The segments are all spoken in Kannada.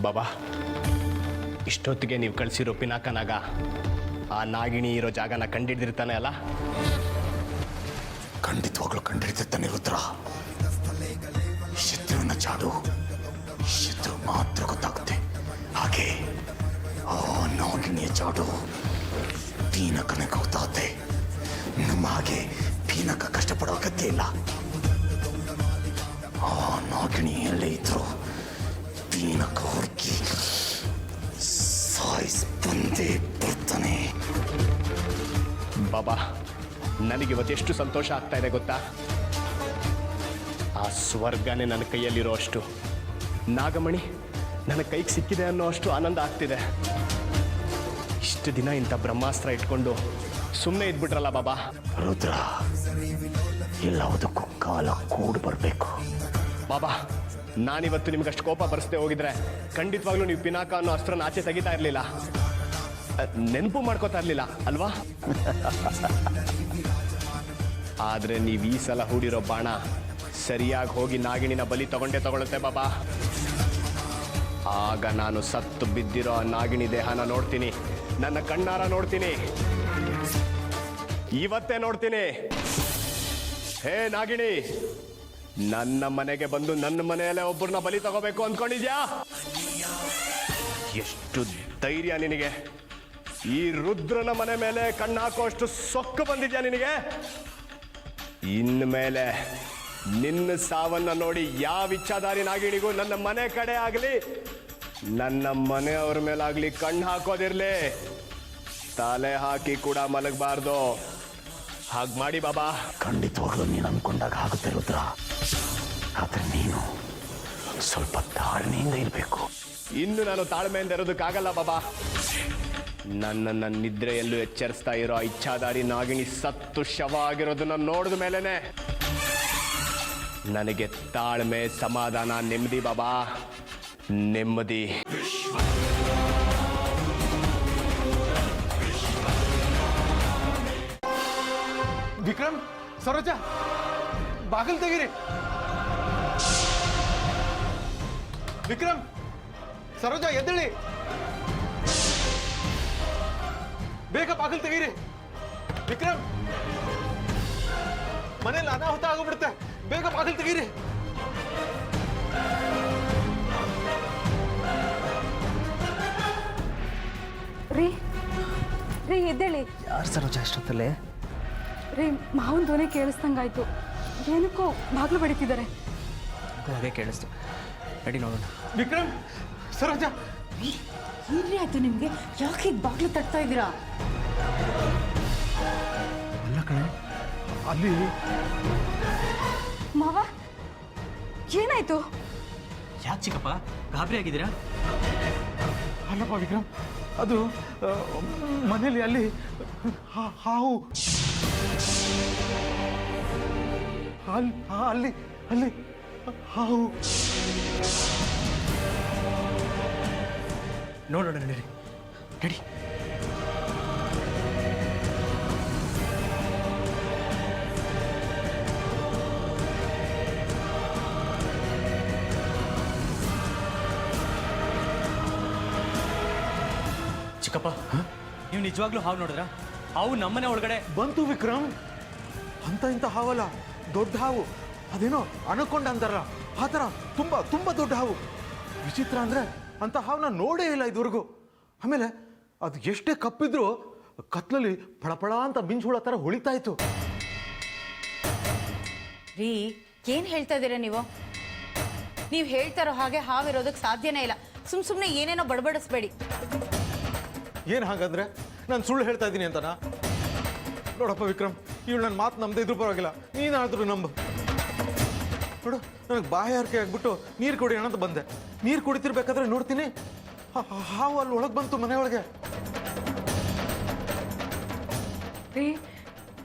ಬಾಬಾ, ಇಷ್ಟೊತ್ತಿಗೆ ನೀವು ಕಳಿಸಿರೋ ಪಿನಾಕನಾಗ ಆ ನಾಗಿಣಿ ಇರೋ ಜಾಗನ ಕಂಡಿಡ್ದಿರ್ತಾನೆ ಅಲ್ಲ? ಖಂಡಿತವಾಗ್ಲೂ ಕಂಡಿಡ್ದಿರ್ತಾನೆ ರುದ್ರ. ಶತ್ರುವಿನ ಜಾಡು ಶತ್ರು ಮಾತ್ರ ಗೊತ್ತಾಗುತ್ತೆ. ಹಾಗೆ ಆ ನಾಗಿಣಿಯ ಜಾಡು ಪೀನಕನಿಗೆ ಗೊತ್ತಾಗುತ್ತೆ. ನಮ್ಮ ಹಾಗೆ ಪೀನಕ ಕಷ್ಟಪಡೋ ಅಗತ್ಯ ಇಲ್ಲ. ಆ ನಾಗಿಣಿ ಎಲ್ಲೇ ಇದ್ರು ಪೀನಕ ಹುಡುಕಿ ಸಾಯಿಸ್ ಬಂದೇ ಬರ್ತಾನೆ. ಬಾಬಾ, ನನಗಿವತ್ತೆಷ್ಟು ಸಂತೋಷ ಆಗ್ತಾ ಇದೆ ಗೊತ್ತಾ? ಆ ಸ್ವರ್ಗನೇ ನನ್ನ ಕೈಯಲ್ಲಿರೋ ಅಷ್ಟು, ನಾಗಮಣಿ ನನ್ನ ಕೈಗೆ ಸಿಕ್ಕಿದೆ ಅನ್ನೋ ಅಷ್ಟು ಆನಂದ ಆಗ್ತಿದೆ. ಇಷ್ಟು ದಿನ ಇಂಥ ಬ್ರಹ್ಮಾಸ್ತ್ರ ಇಟ್ಕೊಂಡು ಸುಮ್ಮನೆ ಇದ್ಬಿಟ್ರಲ್ಲ ಬಾಬಾ. ರುದ್ರ, ಎಲ್ಲದಕ್ಕೂ ಕಾಲ ಕೂಡಿ ಬರಬೇಕು ಬಾಬಾ. ನಾನಿವತ್ತು ನಿಮ್ಗಷ್ಟು ಕೋಪ ಬರ್ಸ್ದೆ ಹೋಗಿದ್ರೆ ಖಂಡಿತವಾಗ್ಲೂ ನೀವು ಪಿನಾಕ ಅನ್ನೋ ಅಸ್ತ್ರನ ಆಚೆ ತೆಗಿತಾ ಇರಲಿಲ್ಲ, ನೆನಪು ಮಾಡ್ಕೋತಾ ಇರಲಿಲ್ಲ ಅಲ್ವಾ? ಆದರೆ ನೀವು ಈ ಸಲ ಹೂಡಿರೋ ಬಾಣ ಸರಿಯಾಗಿ ಹೋಗಿ ನಾಗಿಣಿನ ಬಲಿ ತಗೊಳುತ್ತೆ ಬಾಬಾ. ಆಗ ನಾನು ಸತ್ತು ಬಿದ್ದಿರೋ ನಾಗಿಣಿ ದೇಹನ ನೋಡ್ತೀನಿ, ನನ್ನ ಕಣ್ಣಾರ ನೋಡ್ತೀನಿ, ಇವತ್ತೇ ನೋಡ್ತೀನಿ. ಹೇ ನಾಗಿಣಿ, ನನ್ನ ಮನೆಗೆ ಬಂದು ನನ್ನ ಮನೆಯಲ್ಲೇ ಒಬ್ಬರನ್ನ ಬಲಿ ತಗೋಬೇಕು ಅಂದ್ಕೊಂಡಿದ್ಯಾ? ಎಷ್ಟು ಧೈರ್ಯ ನಿನಗೆ? ಈ ರುದ್ರನ ಮನೆ ಮೇಲೆ ಕಣ್ಣು ಹಾಕುವಷ್ಟು ಸೊಕ್ಕು ಬಂದಿದ್ಯಾ ನಿನಗೆ? ಇನ್ಮೇಲೆ ನಿನ್ನ ಸಾವನ್ನ ನೋಡಿ ಯಾವ ಇಚ್ಛಾದಾರಿ ನಾಗಿಣಿಗೂ ನನ್ನ ಮನೆ ಕಡೆ ಆಗಲಿ ನನ್ನ ಮನೆಯವ್ರ ಮೇಲಾಗ್ಲಿ ಕಣ್ಣು ಹಾಕೋದಿರ್ಲಿ, ತಲೆ ಹಾಕಿ ಕೂಡ ಮಲಗಬಾರ್ದು. ಹಾಗೆ ಮಾಡಿ ಬಾಬಾ. ಖಂಡಿತವಾಗ್ಲೂ ನೀನು ಅನ್ಕೊಂಡಾಗ ಆಗುತ್ತೆ ರುದ್ರ. ಆದ್ರೆ ನೀನು ಸ್ವಲ್ಪ ತಾಳ್ಮೆಯಿಂದ ಇರಬೇಕು. ಇನ್ನು ನಾನು ತಾಳ್ಮೆಯಿಂದ ಇರೋದಕ್ಕಾಗಲ್ಲ ಬಾಬಾ. ನನ್ನನ್ನು ನಿದ್ರೆಯಲ್ಲೂ ಎಚ್ಚರಿಸ್ತಾ ಇರೋ ಇಚ್ಛಾದಾರಿ ನಾಗಿಣಿ ಸತ್ತು ಶವ ಆಗಿರೋದನ್ನ ನೋಡಿದ ಮೇಲೇನೆ ನನಗೆ ತಾಳ್ಮೆ, ಸಮಾಧಾನ, ನೆಮ್ಮದಿ ಬಾಬಾ, ನೆಮ್ಮದಿ. ವಿಕ್ರಮ್, ಸರೋಜ, ಬಾಗಿಲು ತೆಗೀರಿ. ವಿಕ್ರಮ್, ಸರೋಜ ಎದ್ದೇಳಿ, ಬೇಗ ಬಾಗಿಲು ತೆಗೀರಿ. ವಿಕ್ರಮ್, ಮನೇಲಿ ಅನಾಹುತ ಆಗೋಗ್ಬಿಡುತ್ತೆ, ಬೇಗ ಬಾಗಿಲು ತೆಗೀರಿ. ರೀ ರೀ ಎದ್ದೇಳಿ. ಯಾರು ಸರೋಜ ಇಷ್ಟೊತ್ತಲ್ಲೇ? ರೀ, ಮಾವನ ಧ್ವನಿ ಕೇಳಿಸ್ದಂಗಾಯ್ತು. ಏನಕ್ಕೋ ಬಾಗಿಲು ಬಡಿತಿದ್ದಾರೆ. ಹಾಗೆ ಕೇಳಿಸ್ತು. ನಡಿ ನೋಡೋಣ. ವಿಕ್ರಮ್, ಸರೋಜ, ಏನ್ರಿ ಆಯ್ತು ನಿಮ್ಗೆ? ಯಾಕೆ ಬಾಗ್ಲು ತಟ್ತಾ ಇದ್ದೀರಾ? ಅಲ್ಲ ಕಣೆ, ಅಲ್ಲಿ ಮಾವ, ಏನಾಯ್ತು? ಯಾಕೆ ಚಿಕ್ಕಪ್ಪ ಗಾಬರಿ ಆಗಿದ್ದೀರಾ? ಅಲ್ಲಪ್ಪ ವಿಕ್ರಮ್, ಅದು ಮನೇಲಿ ಅಲ್ಲಿ ಹಾವು, ಅಲ್ಲಿ ಅಲ್ಲಿ ಹಾವು. ನೋಡೋಣ ನಡಿ ನಡಿ. ಚಿಕ್ಕಪ್ಪ, ನೀವು ನಿಜವಾಗ್ಲೂ ಹಾವು ನೋಡಿದ್ರ? ಹಾವು ನಮ್ಮನೆ ಒಳಗಡೆ ಬಂತು ವಿಕ್ರಮ್. ಅಂತ ಇಂಥ ಹಾವಲ್ಲ, ದೊಡ್ಡ ಹಾವು. ಅದೇನೋ ಅನಕೊಂಡ ಅಂತಾರಲ್ಲ ಆ ಥರ ತುಂಬ ತುಂಬ ದೊಡ್ಡ ಹಾವು. ವಿಚಿತ್ರ ಅಂದರೆ ಅಂಥ ಹಾವನ್ನ ನೋಡೇ ಇಲ್ಲ ಇದುವರೆಗೂ. ಆಮೇಲೆ ಅದು ಎಷ್ಟೇ ಕಪ್ಪಿದ್ರೂ ಕತ್ಲಲ್ಲಿ ಫಳಫಳ ಅಂತ ಮಿಂಚುಳ ಥರ ಹೊಳಿತಾ ಇತ್ತು. ರೀ ಏನು ಹೇಳ್ತಾ ಇದ್ದೀರಾ ನೀವು? ನೀವು ಹೇಳ್ತಾರೋ ಹಾಗೆ ಹಾವಿರೋದಕ್ಕೆ ಸಾಧ್ಯನೇ ಇಲ್ಲ. ಸುಮ್ಮನೆ ಏನೇನೋ ಬಡಬಡಿಸ್ಬೇಡಿ. ಏನು ಹಾಗಂದ್ರೆ ನಾನು ಸುಳ್ಳು ಹೇಳ್ತಾ ಇದ್ದೀನಿ ಅಂತನಾ? ನೋಡಪ್ಪ ವಿಕ್ರಮ್, ಇವಳು ನನ್ನ ಮಾತು ನಮ್ದೇ ಇದ್ರೂ ಪರವಾಗಿಲ್ಲ, ನೀನಾದ್ರೂ ನಂಬು. ನೋಡು, ನನಗೆ ಬಾಯಾರಿಕೆ ಆಗ್ಬಿಟ್ಟು ನೀರು ಕುಡಿಯೋಣ ಅಂತ ಬಂದೆ. ನೀರು ಕುಡಿತಿರ್ಬೇಕಾದ್ರೆ ನೋಡ್ತೀನಿ ಹಾವು ಅಲ್ಲಿ ಒಳಗೆ ಬಂತು ಮನೆಯೊಳಗೆ. ರೀ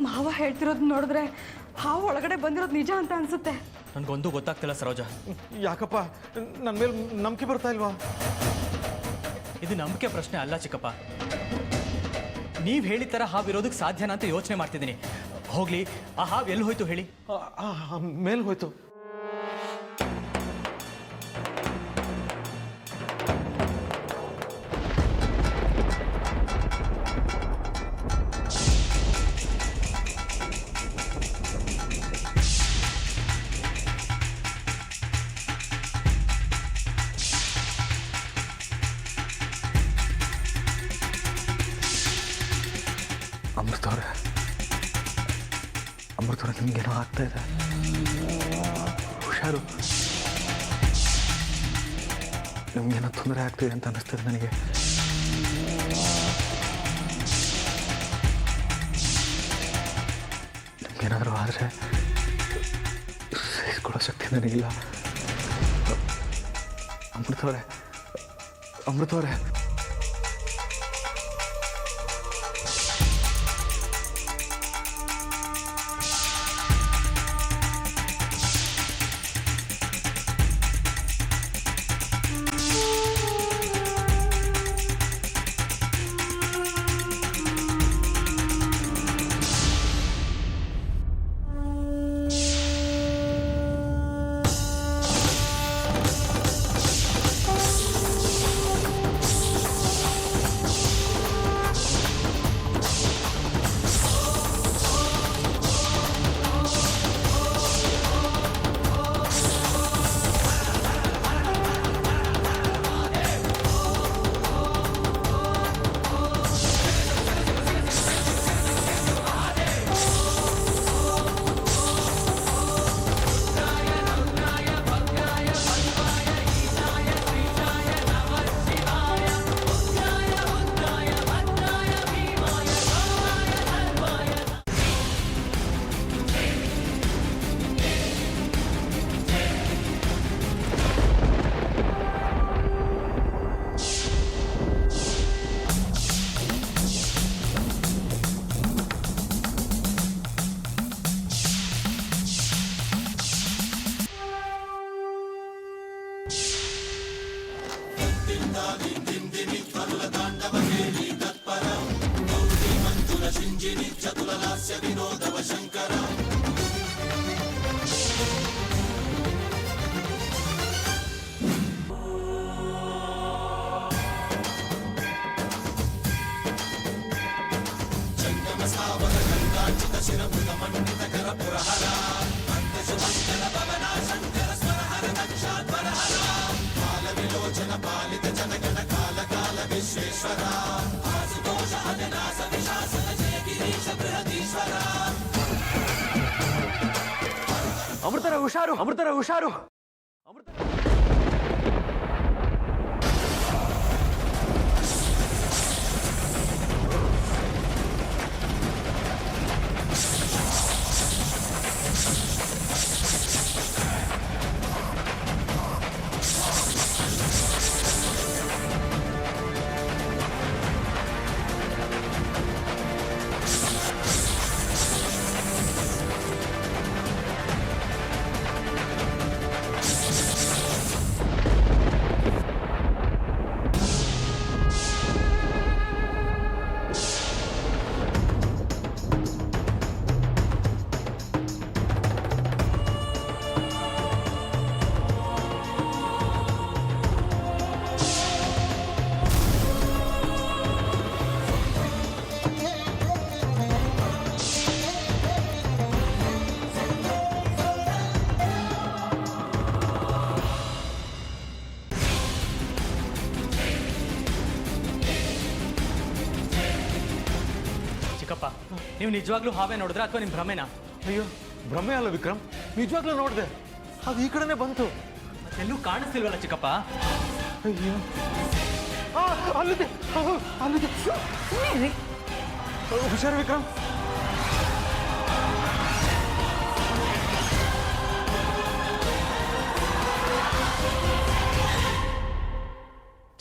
ಮಾವ ಹೇಳ್ತಿರೋದು ನೋಡಿದ್ರೆ ಹಾವು ಒಳಗಡೆ ಬಂದಿರೋದು ನಿಜ ಅಂತ ಅನ್ಸುತ್ತೆ. ನನಗೊಂದು ಗೊತ್ತಾಗ್ತಿಲ್ಲ ಸರೋಜ. ಯಾಕಪ್ಪ ನನ್ನ ಮೇಲೆ ನಂಬಿಕೆ ಬರ್ತಾ ಇಲ್ವಾ? ಇದು ನಂಬಿಕೆ ಪ್ರಶ್ನೆ ಅಲ್ಲ ಚಿಕ್ಕಪ್ಪ. ನೀವು ಹೇಳಿದ ಥರ ಹಾವು ಇರೋದಕ್ಕೆ ಸಾಧ್ಯನಾ ಅಂತ ಯೋಚನೆ ಮಾಡ್ತಿದ್ದೀನಿ. ಹೋಗ್ಲಿ, ಆ ಹಾವು ಎಲ್ಲಿ ಹೋಯ್ತು ಹೇಳಿ? ಮೇಲೆ ಹೋಯ್ತು. ಅಮೃತವ್ರೆ ನಿಮಗೇನೋ ಆಗ್ತಾ ಇದೆ, ಹುಷಾರು. ನಿಮ್ಗೇನೋ ತೊಂದರೆ ಆಗ್ತಿದೆ ಅಂತ ಅನ್ನಿಸ್ತದೆ ನನಗೆ. ನಿಮ್ಗೇನಾದರೂ ಆದರೆ ಸಹಿಸ್ಕೊಳ್ಳೋ ಶಕ್ತಿ ನನಗಿಲ್ಲ. ಅಮೃತವ್ರೆ, ಅಮೃತವ್ರೆ, ಅಮೃತರ ಹುಷಾರು, ಅಮೃತರ ಹುಷಾರು. ನೀವು ನಿಜವಾಗ್ಲೂ ಹಾವೇ ನೋಡಿದ್ರೆ ಅಥವಾ ನಿಮ್ಮ ಭ್ರಮೆನಾ? ಅಯ್ಯೋ ಭ್ರಮೆ ಅಲ್ಲ ವಿಕ್ರಮ್, ನಿಜವಾಗ್ಲೂ ನೋಡಿದೆ, ಅದು ಈ ಕಡೆನೇ ಬಂತು. ಎಲ್ಲೂ ಕಾಣಿಸ್ತಿಲ್ವಲ್ಲ ಚಿಕ್ಕಪ್ಪ? ಅಯ್ಯೋ ಅಲ್ಲಿದೆ, ಅಲ್ಲಿದೆ. ಹುಷಾರು ವಿಕ್ರಮ್.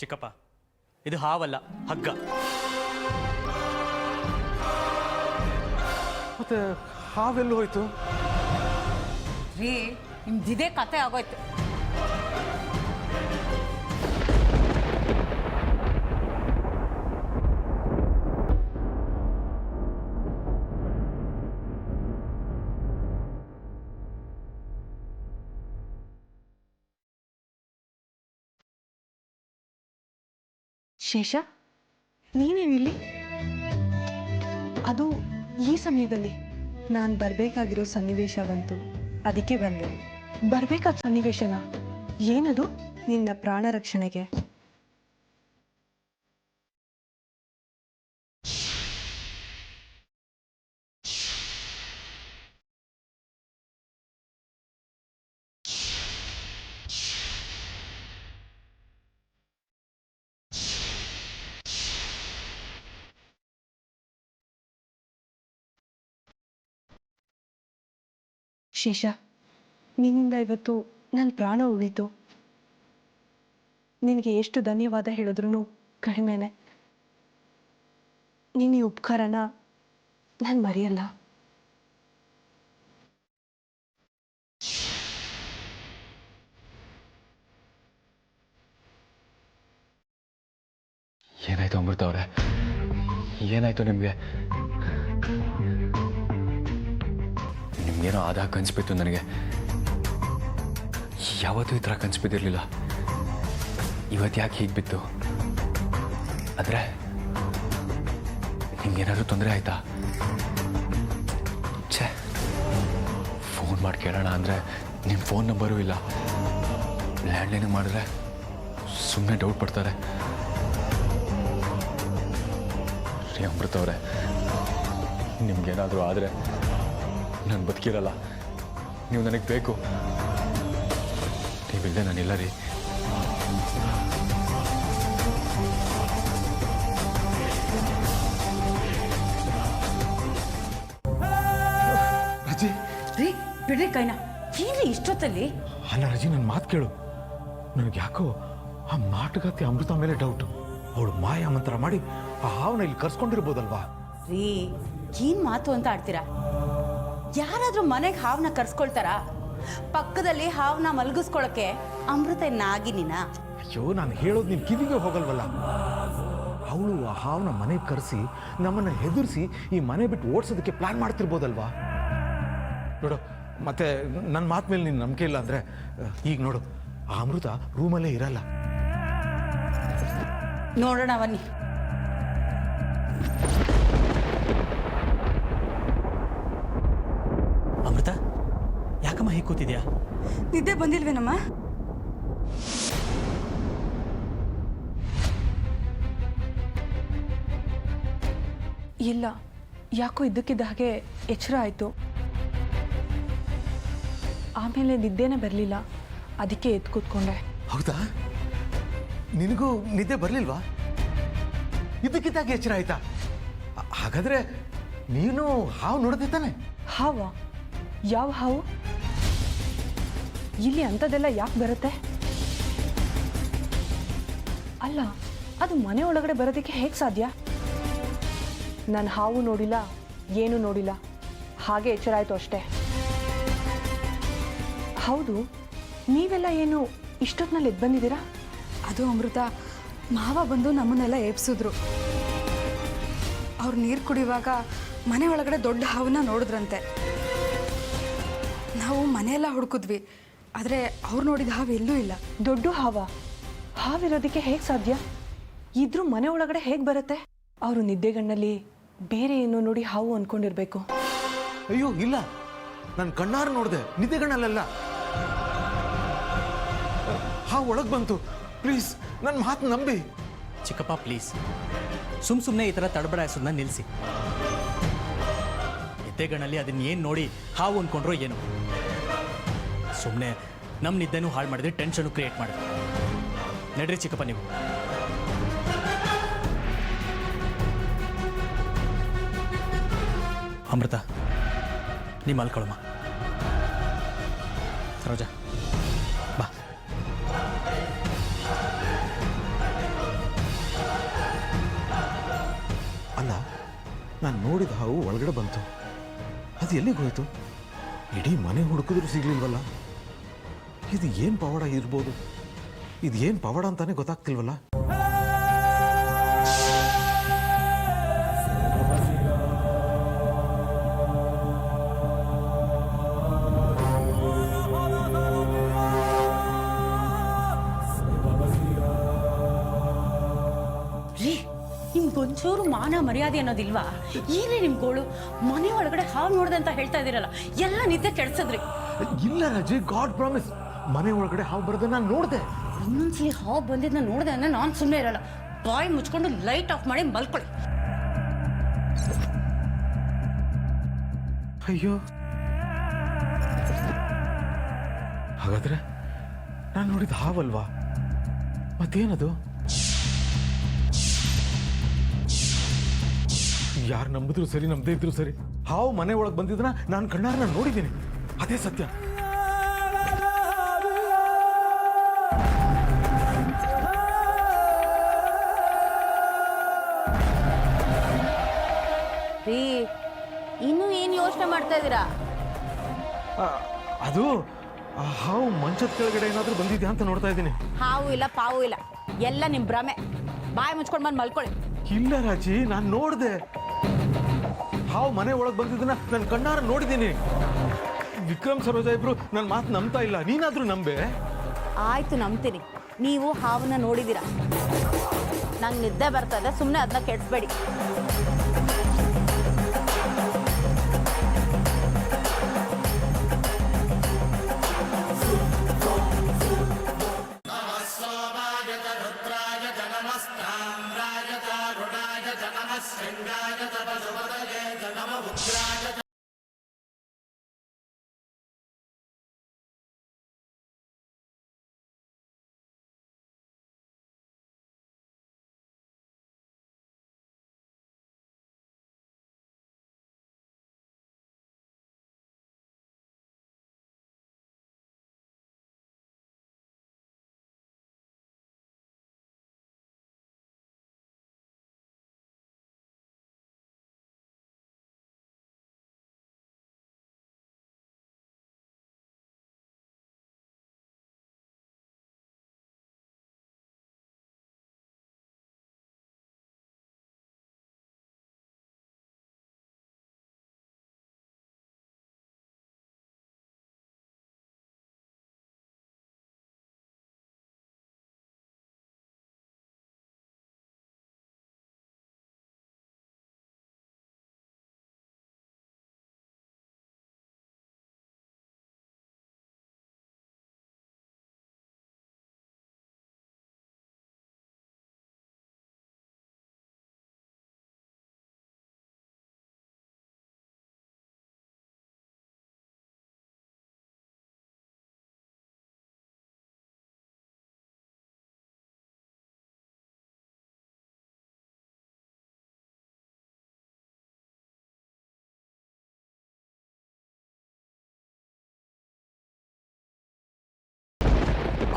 ಚಿಕ್ಕಪ್ಪ, ಇದು ಹಾವಲ್ಲ, ಹಗ್ಗ. ಮತ್ತೆ ಹಾವೆಲ್ಲೂ ಹೋಯ್ತು? ರೀ ನಿಮ್ದಿದೇ ಕತೆ ಆಗೋಯ್ತು. ಶೇಷ, ನೀನೇನಿಲ್ಲಿ? ಅದು ಈ ಸಮಯದಲ್ಲಿ ನಾನು ಬರಬೇಕಾಗಿರೋ ಸನ್ನಿವೇಶ ಬಂತು, ಅದಕ್ಕೆ ಬಂದೆ. ಬರಬೇಕಾದ ಸನ್ನಿವೇಶನ? ಏನದು? ನಿನ್ನ ಪ್ರಾಣ ರಕ್ಷಣೆಗೆ. ಶೇಷ, ನಿನ್ನಿಂದ ಇವತ್ತು ನನ್ನ ಪ್ರಾಣ ಉಳಿತು. ನಿನಗೆ ಎಷ್ಟು ಧನ್ಯವಾದ ಹೇಳಿದ್ರು ಕಡಿಮೆನೆ. ನಿನ್ನ ಈ ಉಪಕಾರನ ನಾನು ಮರೆಯಲ್ಲ. ಏನಾಯ್ತು ಅಮೃತ ಅವರೇ? ಏನಾಯ್ತು ನಿಮಗೆ? ನಿಮ್ಗೇನೋ ಆದಾಗ ಕನ್ಸ್ಬಿತ್ತು ನನಗೆ. ಯಾವತ್ತೂ ಈ ಥರ ಕನ್ಸ್ಬಿದ್ದಿರಲಿಲ್ಲ. ಇವತ್ತು ಯಾಕೆ ಹೀಗೆ ಬಿತ್ತು? ಆದರೆ ನಿಮ್ಗೇನಾದರೂ ತೊಂದರೆ ಆಯಿತಾ? ಛೇ, ಫೋನ್ ಮಾಡಿ ಕೇಳೋಣ ಅಂದರೆ ನಿಮ್ಮ ಫೋನ್ ನಂಬರೂ ಇಲ್ಲ. ಲ್ಯಾಂಡ್ಲೈನಿಗೆ ಮಾಡಿದ್ರೆ ಸುಮ್ಮನೆ ಡೌಟ್ ಪಡ್ತಾರೆ. ರೀ ಅಮೃತ ಅವರೇ, ನಿಮ್ಗೇನಾದರೂ ಆದರೆ ನಾನು ಬದುಕಿರಲ್ಲ. ನೀವು ನನಗೆ ಬೇಕು. ನೀವಿಲ್ಲದೆ ನಾನಿಲ್ಲ ರೀ. ರಜಿ, ರೀ ಬಿಡ್ರಿ ಕೈನ. ಏನ್ರಿ ಇಷ್ಟೊತ್ತಲ್ಲಿ? ಅಲ್ಲ ರಜಿ, ನನ್ನ ಮಾತು ಕೇಳು. ನನಗೆ ಯಾಕೋ ಆ ಮಾಟಗಾತಿ ಅಮೃತ ಮೇಲೆ ಡೌಟು. ಅವಳು ಮಾಯ ಮಂತ್ರ ಮಾಡಿ ಆ ಹಾವನ್ನ ಇಲ್ಲಿ ಕರ್ಸ್ಕೊಂಡಿರ್ಬೋದಲ್ವಾ? ರೀ ಏನ್ ಮಾತು ಅಂತ ಆಡ್ತೀರಾ? ಯಾರಾದ್ರೂ ಮನೆಗೆ ಹಾವನ್ನ ಕರ್ಸ್ಕೊಳ್ತಾರಾ? ಪಕ್ಕದಲ್ಲಿ ಹಾವನ್ನ ಮಲಗಿಸ್ಕೊಳಕ್ಕೆ ಅಮೃತ ನಾಗಿನಿನ? ಅಯ್ಯೋ, ನಾನು ಹೇಳೋದು ನಿನ್ ಕಿವಿಗೆ ಹೋಗಲ್ವಲ್ಲ. ಅವಳು ಆ ಹಾವನ್ನ ಮನೆಗೆ ಕರೆಸಿ ನಮ್ಮನ್ನ ಹೆದರ್ಸಿ ಈ ಮನೆ ಬಿಟ್ಟು ಓಡಿಸೋದಕ್ಕೆ ಪ್ಲಾನ್ ಮಾಡ್ತಿರ್ಬೋದಲ್ವಾ? ನೋಡು, ಮತ್ತೆ ನನ್ನ ಮಾತು ಮೇಲೆ ನಿನ್ನ ನಂಬಿಕೆ ಇಲ್ಲ ಅಂದ್ರೆ ಈಗ ನೋಡು, ಆ ಅಮೃತ ರೂಮಲ್ಲೇ ಇರಲ್ಲ. ನೋಡೋಣ ಬನ್ನಿ. ಅಮೃತ, ಯಾಕಮ್ಮ ಹೀಗೆ ಕೂತಿದ್ಯಾ? ನಿದ್ದೆ ಬಂದಿಲ್ವೇನಮ್ಮ? ಇಲ್ಲ, ಯಾಕೋ ಇದ್ದಕ್ಕಿದ್ದ ಹಾಗೆ ಎಚ್ಚರ ಆಯಿತು. ಆಮೇಲೆ ನಿದ್ದೆನೇ ಬರಲಿಲ್ಲ, ಅದಕ್ಕೆ ಎದ್ದು ಕೂತ್ಕೊಂಡೆ. ಹೌದಾ? ನಿನಗೂ ನಿದ್ದೆ ಬರಲಿಲ್ವಾ? ಇದಕ್ಕಿದ್ದಾಗೆ ಎಚ್ಚರ ಆಯ್ತಾ? ಹಾಗಾದ್ರೆ ನೀನು ಹಾವು ನೋಡದೆ ತಾನೆ? ಹಾವ? ಯಾವ ಹಾವು? ಇಲ್ಲಿ ಅಂಥದ್ದೆಲ್ಲ ಯಾಕೆ ಬರುತ್ತೆ? ಅಲ್ಲ, ಅದು ಮನೆ ಒಳಗಡೆ ಬರೋದಕ್ಕೆ ಹೇಗೆ ಸಾಧ್ಯ? ನಾನು ಹಾವು ನೋಡಿಲ್ಲ, ಏನೂ ನೋಡಿಲ್ಲ, ಹಾಗೆ ಎಚ್ಚರ ಆಯಿತು ಅಷ್ಟೇ. ಹೌದು, ನೀವೆಲ್ಲ ಏನು ಇಷ್ಟೊತ್ತಿನಲ್ಲಿ ಎದ್ದು ಬಂದಿದ್ದೀರಾ? ಅದು ಅಮೃತ, ಮಾವ ಬಂದು ನಮ್ಮನ್ನೆಲ್ಲ ಏಪ್ಸಿದ್ರು. ಅವ್ರು ನೀರು ಕುಡಿಯುವಾಗ ಮನೆ ಒಳಗಡೆ ದೊಡ್ಡ ಹಾವನ್ನ ನೋಡಿದ್ರಂತೆ. ನಾವು ಮನೆಯೆಲ್ಲ ಹುಡುಕಿದ್ವಿ, ಆದರೆ ಅವ್ರು ನೋಡಿದ ಹಾವು ಎಲ್ಲೂ ಇಲ್ಲ. ದೊಡ್ಡ ಹಾವ? ಹಾವಿರೋದಕ್ಕೆ ಹೇಗೆ ಸಾಧ್ಯ? ಇದ್ರೂ ಮನೆ ಒಳಗಡೆ ಹೇಗೆ ಬರುತ್ತೆ? ಅವರು ನಿದ್ದೆಗಣ್ಣಲ್ಲಿ ಬೇರೆ ಏನೋ ನೋಡಿ ಹಾವು ಅನ್ಕೊಂಡಿರ್ಬೇಕು. ಅಯ್ಯೋ ಇಲ್ಲ, ನಾನು ಕಣ್ಣಾರು ನೋಡಿದೆ, ನಿದ್ದೆಗಣ್ಣಲ್ಲ. ಹಾವು ಒಳಗೆ ಬಂತು. ಪ್ಲೀಸ್ ನನ್ನ ಮಾತು ನಂಬಿ. ಚಿಕ್ಕಪ್ಪ ಪ್ಲೀಸ್, ಸುಮ್ಮನೆ ಈ ಥರ ತಡಬಡಾಯಿಸೋದನ್ನ ನಿಲ್ಲಿಸಿ. ನಿದ್ದೆಗಳಲ್ಲಿ ಅದನ್ನ ಏನು ನೋಡಿ ಹಾವು ಅಂದ್ಕೊಂಡ್ರೋ ಏನು. ಸುಮ್ಮನೆ ನಮ್ಮ ನಿದ್ದೆನೂ ಹಾಳು ಮಾಡಿದ್ರೆ ಟೆನ್ಷನು ಕ್ರಿಯೇಟ್ ಮಾಡಿದ್ರೆ. ನಡ್ರಿ ಚಿಕ್ಕಪ್ಪ ನೀವು. ಅಮೃತ ನೀ ಮಲ್ಕೊಳಮ್ಮ. ಸರೋಜಾ ಬಾ. ಅಲ್ಲ, ನಾನು ನೋಡಿದ ಹಾವು ಒಳಗಡೆ ಬಂತು, ಅದು ಎಲ್ಲಿಗೆ ಹೋಯ್ತು? ಇಡೀ ಮನೆ ಹುಡುಕಿದ್ರು ಸಿಗ್ಲಿಲ್ವಲ್ಲ. ಇದು ಏನು ಪವಾಡ ಇರ್ಬೋದು? ಇದು ಏನು ಪವಾಡ ಅಂತಾನೆ ಗೊತ್ತಾಗ್ತಿಲ್ವಲ್ಲ. ರೀ, ನಿಮ್ಗೊಂಚೂರು ಮಾನ ಮರ್ಯಾದೆ ಅನ್ನೋದಿಲ್ವಾ? ಏನೇ ನಿಮ್ ಗೋಳು? ಮನೆ ಒಳಗಡೆ ಹಾವು ನೋಡ್ದೆ ಅಂತ ಹೇಳ್ತಾ ಇದೀರಲ್ಲ, ಎಲ್ಲ ನಿದ್ದೆ ಕೆಡ್ಸದ್ರಿ. ಇಲ್ಲ ರಾಜಿ, ಗಾಡ್ ಪ್ರಾಮಿಸ್, ಮನೆ ಒಳಗಡೆ ಹಾವು ಬರೋದ ನಾನು ನೋಡಿದೆ. ಇನ್ನೊಂದ್ಸಲಿ ಹಾವು ಬಂದಿದ್ನ ನೋಡ್ದೆ ಅಂದ್ರೆ ನಾನು ಸುಮ್ಮನೆ ಇರಲ್ಲ. ಬಾಯಿ ಮುಚ್ಕೊಂಡು ಲೈಟ್ ಆಫ್ ಮಾಡಿ ಮಲ್ಕೊಳ್ಳಿ. ಅಯ್ಯೋ, ಹಾಗಾದ್ರೆ ನಾನು ನೋಡಿದ ಹಾವಲ್ವಾ? ಮತ್ತೇನದು? ಯಾರು ನಂಬಿದ್ರು ಸರಿ, ನಂಬದೇ ಇದ್ರು ಸರಿ, ಹಾವು ಮನೆ ಒಳಗೆ ಬಂದಿದ್ದನ್ನ ನಾನು ಕಣ್ಣಾರ ನಾನು ನೋಡಿದ್ದೀನಿ. ಅದೇ ಸತ್ಯ. ರೀ, ಇನ್ನು ಏನು ಯೋಚನೆ ಮಾಡ್ತಾ ಇದ್ದೀರಾ? ಅದು ಆ ಹಾವು ಮಂಚದ ಕೆಳಗಡೆ ಏನಾದ್ರೂ ಬಂದಿದ್ಯಾ ಅಂತ ನೋಡ್ತಾ ಇದ್ದೀನಿ. ಹಾವು ಇಲ್ಲ, ಪಾವು ಇಲ್ಲ, ಎಲ್ಲ ನಿಮ್ ಭ್ರಮೆ. ಬಾಯಿ ಮುಚ್ಕೊಂಡು ಬಂದು ಮಲ್ಕೊಳ್ಳಿ. ಇಲ್ಲ ರಾಜಿ, ನಾನು ನೋಡಿದೆ. ಹಾವು ಮನೆ ಒಳಗೆ ಬಂದಿದ್ದನ್ನ ನನ್ನ ಕಣ್ಣಾರ ನೋಡಿದ್ದೀನಿ. ವಿಕ್ರಮ್ ಸರೋಜಾ ಇಬ್ರು ನನ್ನ ಮಾತು ನಂಬ್ತಾ ಇಲ್ಲ, ನೀನಾದ್ರೂ ನಂಬೆ. ಆಯ್ತು, ನಂಬ್ತೀನಿ. ನೀವು ಹಾವನ್ನ ನೋಡಿದ್ದೀರಾ. ನಂಗೆ ನಿದ್ದೆ ಬರ್ತಾ ಇದೆ, ಸುಮ್ಮನೆ ಅದನ್ನ ಕೆಡಿಸ್ಬೇಡಿ.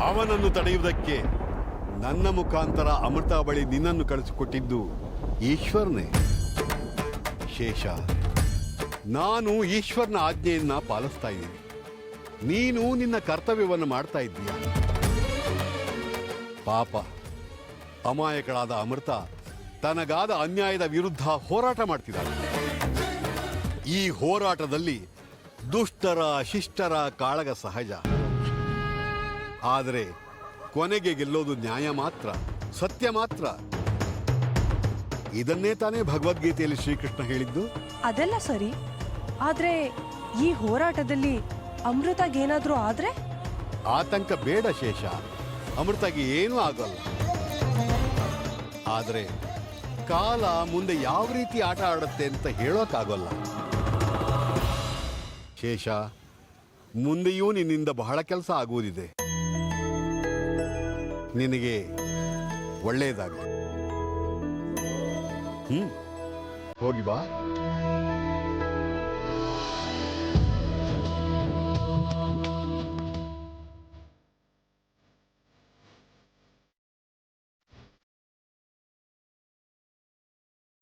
ಅವನನ್ನು ತಡೆಯುವುದಕ್ಕೆ ನನ್ನ ಮುಖಾಂತರ ಅಮೃತ ಬಳಿ ನಿನ್ನನ್ನು ಕಳಿಸಿಕೊಟ್ಟಿದ್ದು ಈಶ್ವರನೇ. ಶೇಷ, ನಾನು ಈಶ್ವರನ ಆಜ್ಞೆಯನ್ನ ಪಾಲಿಸ್ತಾ ಇದ್ದೀನಿ, ನೀನು ನಿನ್ನ ಕರ್ತವ್ಯವನ್ನು ಮಾಡ್ತಾ ಇದ್ದೀಯ. ಪಾಪ ಅಮಾಯಕಳಾದ ಅಮೃತ ತನಗಾದ ಅನ್ಯಾಯದ ವಿರುದ್ಧ ಹೋರಾಟ ಮಾಡ್ತಿದ್ದಾಳೆ. ಈ ಹೋರಾಟದಲ್ಲಿ ದುಷ್ಟರ ಶಿಷ್ಟರ ಕಾಳಗ ಸಹಜ. ಆದರೆ ಕೊನೆಗೆ ಗೆಲ್ಲೋದು ನ್ಯಾಯ ಮಾತ್ರ, ಸತ್ಯ ಮಾತ್ರ. ಇದನ್ನೇ ತಾನೇ ಭಗವದ್ಗೀತೆಯಲ್ಲಿ ಶ್ರೀಕೃಷ್ಣ ಹೇಳಿದ್ದು. ಅದೆಲ್ಲ ಸರಿ, ಆದ್ರೆ ಈ ಹೋರಾಟದಲ್ಲಿ ಅಮೃತಗೇನಾದ್ರೂ ಆದ್ರೆ? ಆತಂಕ ಬೇಡ ಶೇಷ, ಅಮೃತಗೆ ಏನೂ ಆಗೋಲ್ಲ. ಆದರೆ ಕಾಲ ಮುಂದೆ ಯಾವ ರೀತಿ ಆಟ ಆಡುತ್ತೆ ಅಂತ ಹೇಳೋಕ್ಕಾಗೋಲ್ಲ. ಶೇಷ, ಮುಂದೆಯೂ ನಿನ್ನಿಂದ ಬಹಳ ಕೆಲಸ ಆಗುವುದಿದೆ. ನಿನಗೆ ಒಳ್ಳೆಯದಾಗಲಿ. ಹೋಗಿ ಬಾ.